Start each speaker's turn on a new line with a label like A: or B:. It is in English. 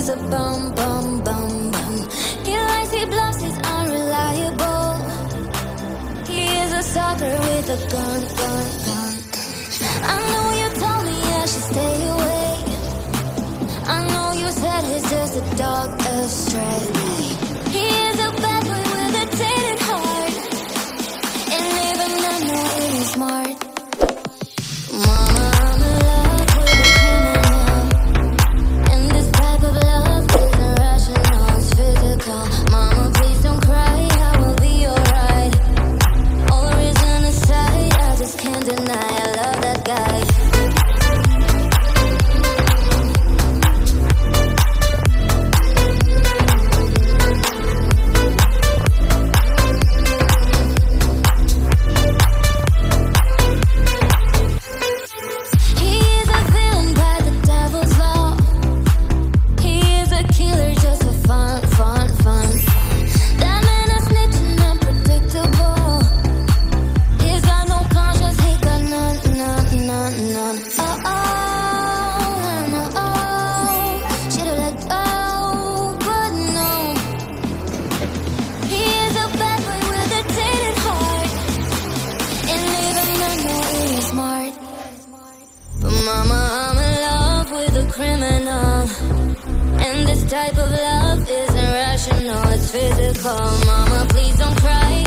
A: is a bum, bum, bum, bum. He lies, he bluffs, he's unreliable. He is a stalker with a gun, gun, gun. I know you told me I should stay away. I know you said he's just a dog astray. He is a bad boy with a tainted heart, and even I know he ain't smart. Mama, I'm in love with a criminal, and this type of love isn't rational, it's physical. Mama, please don't cry, I will be alright. All the reason aside, I just can't deny I love that guy. Mama, I'm in love with a criminal, and this type of love isn't rational, it's physical. Mama, please don't cry,